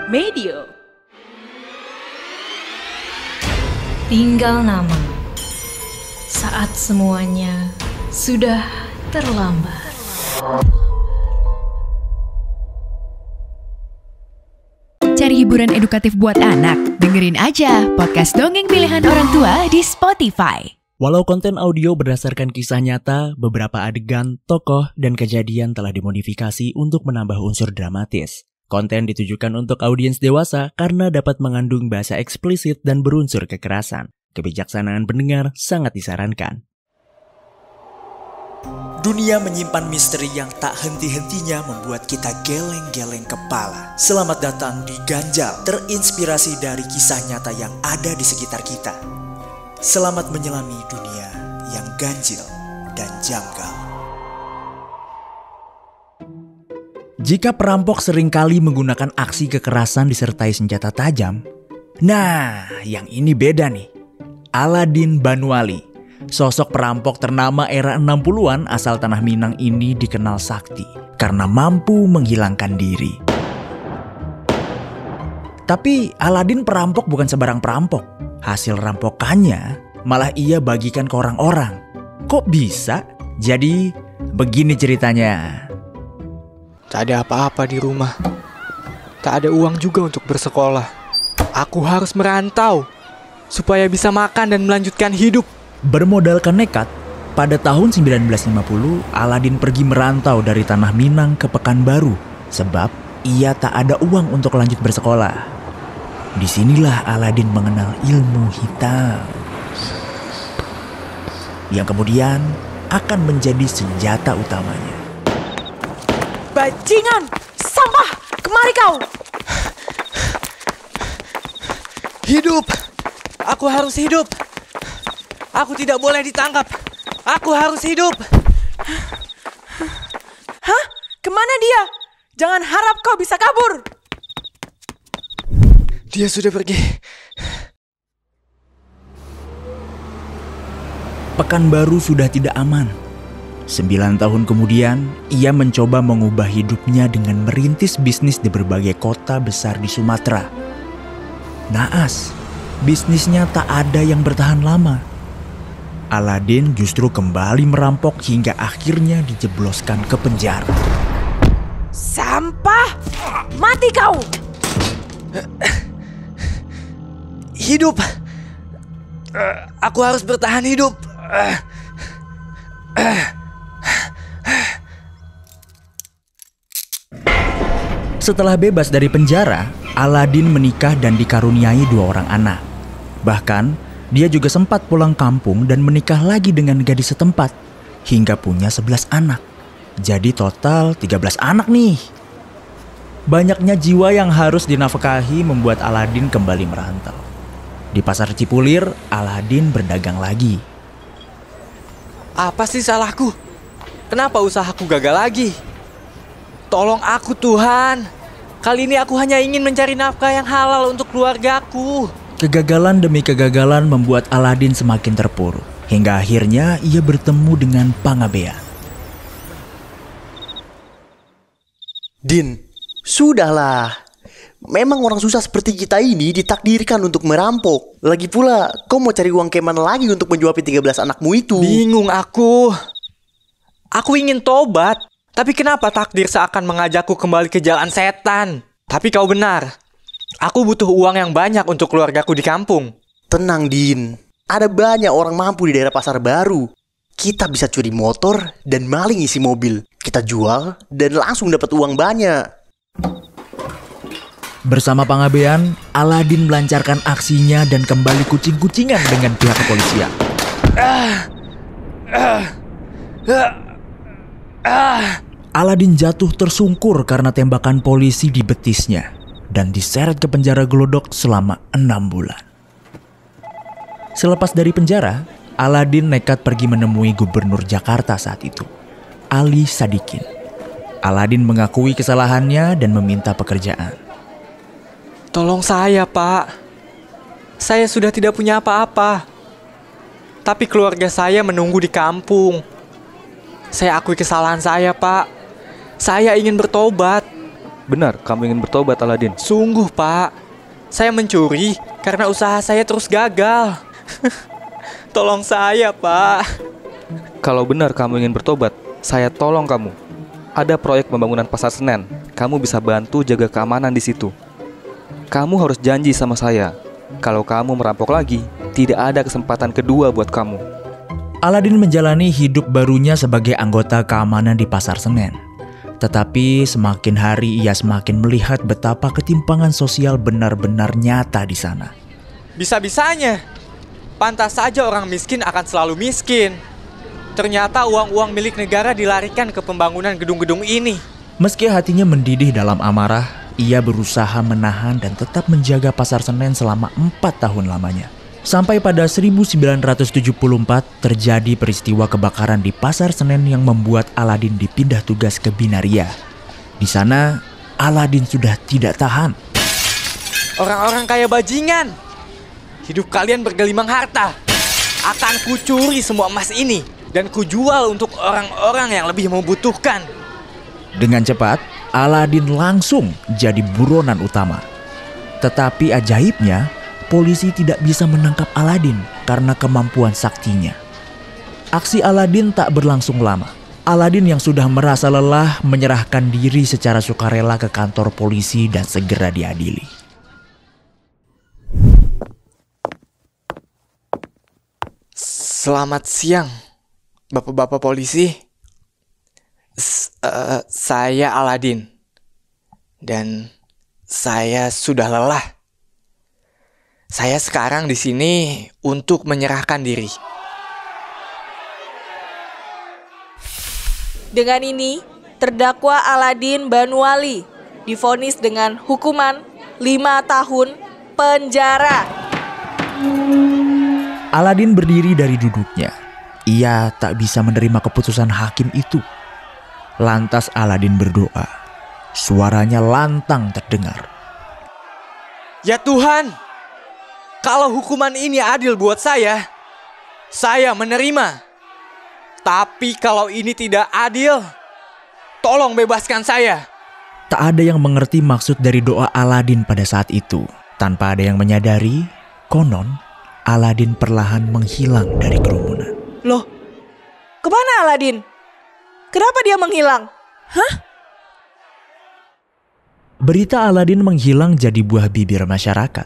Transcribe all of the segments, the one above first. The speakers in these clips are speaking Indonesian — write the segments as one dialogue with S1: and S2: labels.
S1: Medio.
S2: Tinggal nama saat semuanya sudah terlambat.
S3: Cari hiburan edukatif buat anak? Dengerin aja podcast Dongeng Pilihan Orang Tua di Spotify.
S4: Walau konten audio berdasarkan kisah nyata, beberapa adegan, tokoh, dan kejadian telah dimodifikasi untuk menambah unsur dramatis. Konten ditujukan untuk audiens dewasa karena dapat mengandung bahasa eksplisit dan berunsur kekerasan. Kebijaksanaan pendengar sangat disarankan.
S5: Dunia menyimpan misteri yang tak henti-hentinya membuat kita geleng-geleng kepala. Selamat datang di Ganjal, terinspirasi dari kisah nyata yang ada di sekitar kita. Selamat menyelami dunia yang ganjil dan janggal.
S4: Jika perampok seringkali menggunakan aksi kekerasan disertai senjata tajam, nah, yang ini beda nih. Aladin Banwali, sosok perampok ternama era 60-an asal Tanah Minang ini dikenal sakti karena mampu menghilangkan diri. Tapi Aladin perampok bukan sebarang perampok. Hasil rampokannya malah ia bagikan ke orang-orang. Kok bisa? Jadi begini ceritanya.
S6: Tak ada apa-apa di rumah. Tak ada uang juga untuk bersekolah. Aku harus merantau supaya bisa makan dan melanjutkan hidup.
S4: Bermodalkan nekat, pada tahun 1950, Aladin pergi merantau dari Tanah Minang ke Pekanbaru sebab ia tak ada uang untuk lanjut bersekolah. Disinilah Aladin mengenal ilmu hitam yang kemudian akan menjadi senjata utamanya.
S1: Bajingan! Sampah! Kemari kau!
S6: Hidup! Aku harus hidup! Aku tidak boleh ditangkap! Aku harus hidup!
S1: Hah? Kemana dia? Jangan harap kau bisa kabur!
S6: Dia sudah pergi.
S4: Pekanbaru sudah tidak aman. 9 tahun kemudian, ia mencoba mengubah hidupnya dengan merintis bisnis di berbagai kota besar di Sumatera. Naas, bisnisnya tak ada yang bertahan lama. Aladin justru kembali merampok hingga akhirnya dijebloskan ke penjara.
S1: Sampah! Mati kau!
S6: Hidup! Aku harus bertahan hidup!
S4: Setelah bebas dari penjara, Aladin menikah dan dikaruniai 2 orang anak. Bahkan, dia juga sempat pulang kampung dan menikah lagi dengan gadis setempat, hingga punya 11 anak. Jadi total 13 anak nih. Banyaknya jiwa yang harus dinafkahi membuat Aladin kembali merantau. Di pasar Cipulir, Aladin berdagang lagi.
S6: Apa sih salahku? Kenapa usahaku gagal lagi? Tolong aku Tuhan. Kali ini aku hanya ingin mencari nafkah yang halal untuk keluargaku.
S4: Kegagalan demi kegagalan membuat Aladin semakin terpuruk. Hingga akhirnya ia bertemu dengan Pangabean.
S7: Din, sudahlah. Memang orang susah seperti kita ini ditakdirkan untuk merampok. Lagi pula, kau mau cari uang kemana lagi untuk menjawab 13 anakmu itu?
S6: Bingung aku. Aku ingin tobat. Tapi kenapa takdir seakan mengajakku kembali ke jalan setan? Tapi kau benar. Aku butuh uang yang banyak untuk keluargaku di kampung.
S7: Tenang, Din. Ada banyak orang mampu di daerah Pasar Baru. Kita bisa curi motor dan maling isi mobil. Kita jual dan langsung dapat uang banyak.
S4: Bersama Pangabean, Aladin melancarkan aksinya dan kembali kucing-kucingan dengan pihak kepolisian. Aladin jatuh tersungkur karena tembakan polisi di betisnya dan diseret ke penjara Glodok selama 6 bulan. Selepas dari penjara, Aladin nekat pergi menemui Gubernur Jakarta saat itu, Ali Sadikin. Aladin mengakui kesalahannya dan meminta pekerjaan.
S6: Tolong saya, Pak. Saya sudah tidak punya apa-apa. Tapi keluarga saya menunggu di kampung. Saya akui kesalahan saya, Pak. Saya ingin bertobat.
S8: benar kamu ingin bertobat, Aladin?
S6: Sungguh, Pak. Saya mencuri karena usaha saya terus gagal. Tolong saya, Pak.
S8: Kalau benar kamu ingin bertobat, saya tolong kamu. Ada proyek pembangunan Pasar Senen. Kamu bisa bantu jaga keamanan di situ. Kamu harus janji sama saya. Kalau kamu merampok lagi, tidak ada kesempatan kedua buat kamu.
S4: Aladin menjalani hidup barunya sebagai anggota keamanan di Pasar Senen. Tetapi semakin hari ia semakin melihat betapa ketimpangan sosial benar-benar nyata di sana.
S6: Bisa-bisanya. Pantas saja orang miskin akan selalu miskin. Ternyata uang-uang milik negara dilarikan ke pembangunan gedung-gedung ini.
S4: Meski hatinya mendidih dalam amarah, ia berusaha menahan dan tetap menjaga Pasar Senen selama 4 tahun lamanya. Sampai pada 1974 terjadi peristiwa kebakaran di Pasar Senen yang membuat Aladin dipindah tugas ke Binaria. Di sana, Aladin sudah tidak tahan.
S6: Orang-orang kaya bajingan. Hidup kalian bergelimang harta. Akan kucuri semua emas ini dan kujual untuk orang-orang yang lebih membutuhkan.
S4: Dengan cepat, Aladin langsung jadi buronan utama. Tetapi ajaibnya, polisi tidak bisa menangkap Aladin karena kemampuan saktinya. Aksi Aladin tak berlangsung lama. Aladin yang sudah merasa lelah menyerahkan diri secara sukarela ke kantor polisi dan segera diadili.
S6: Selamat siang, Bapak-bapak polisi. Saya Aladin. Dan saya sudah lelah. Saya sekarang di sini untuk menyerahkan diri.
S1: Dengan ini, terdakwa Aladin Banuali divonis dengan hukuman 5 tahun penjara.
S4: Aladin berdiri dari duduknya. Ia tak bisa menerima keputusan hakim itu. Lantas Aladin berdoa. Suaranya lantang terdengar.
S6: Ya Tuhan, kalau hukuman ini adil buat saya menerima. Tapi kalau ini tidak adil, tolong bebaskan saya.
S4: Tak ada yang mengerti maksud dari doa Aladin pada saat itu. Tanpa ada yang menyadari, konon Aladin perlahan menghilang dari kerumunan.
S1: Loh, kemana Aladin? Kenapa dia menghilang?
S4: Berita Aladin menghilang jadi buah bibir masyarakat.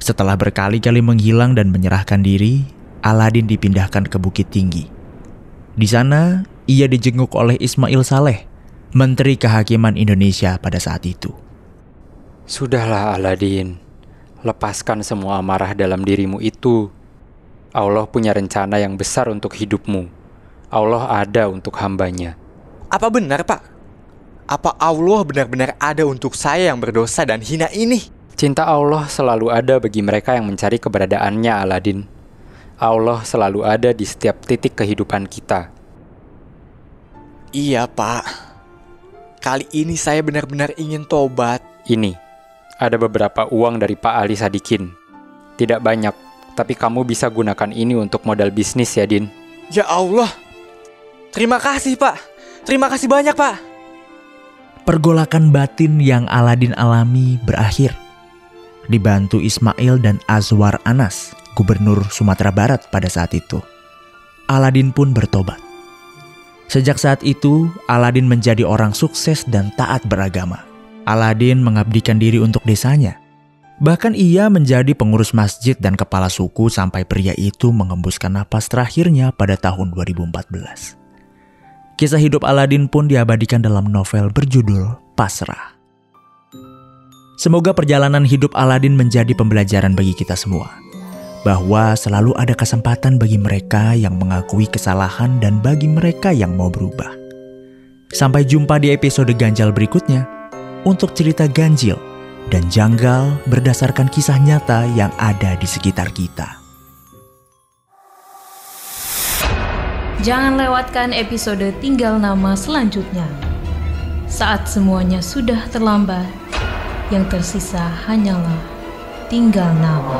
S4: Setelah berkali-kali menghilang dan menyerahkan diri, Aladin dipindahkan ke Bukit Tinggi. Di sana, ia dijenguk oleh Ismail Saleh, Menteri Kehakiman Indonesia pada saat itu.
S9: Sudahlah Aladin, lepaskan semua amarah dalam dirimu itu. Allah punya rencana yang besar untuk hidupmu. Allah ada untuk hambanya.
S6: Apa benar, Pak? Apa Allah benar-benar ada untuk saya yang berdosa dan hina ini?
S9: Cinta Allah selalu ada bagi mereka yang mencari keberadaannya, Aladin. Allah selalu ada di setiap titik kehidupan kita.
S6: Iya, Pak. Kali ini saya benar-benar ingin tobat.
S9: Ini, ada beberapa uang dari Pak Ali Sadikin. Tidak banyak, tapi kamu bisa gunakan ini untuk modal bisnis ya, Din.
S6: Ya Allah. Terima kasih, Pak. Terima kasih banyak, Pak.
S4: Pergolakan batin yang Aladin alami berakhir. Dibantu Ismail dan Azwar Anas, Gubernur Sumatera Barat pada saat itu. Aladin pun bertobat. Sejak saat itu, Aladin menjadi orang sukses dan taat beragama. Aladin mengabdikan diri untuk desanya. Bahkan ia menjadi pengurus masjid dan kepala suku sampai pria itu mengembuskan napas terakhirnya pada tahun 2014. Kisah hidup Aladin pun diabadikan dalam novel berjudul Pasrah. Semoga perjalanan hidup Aladin menjadi pembelajaran bagi kita semua. Bahwa selalu ada kesempatan bagi mereka yang mengakui kesalahan dan bagi mereka yang mau berubah. Sampai jumpa di episode ganjil berikutnya untuk cerita ganjil dan janggal berdasarkan kisah nyata yang ada di sekitar kita.
S2: Jangan lewatkan episode Tinggal Nama selanjutnya. Saat semuanya sudah terlambat, yang tersisa hanyalah tinggal nama.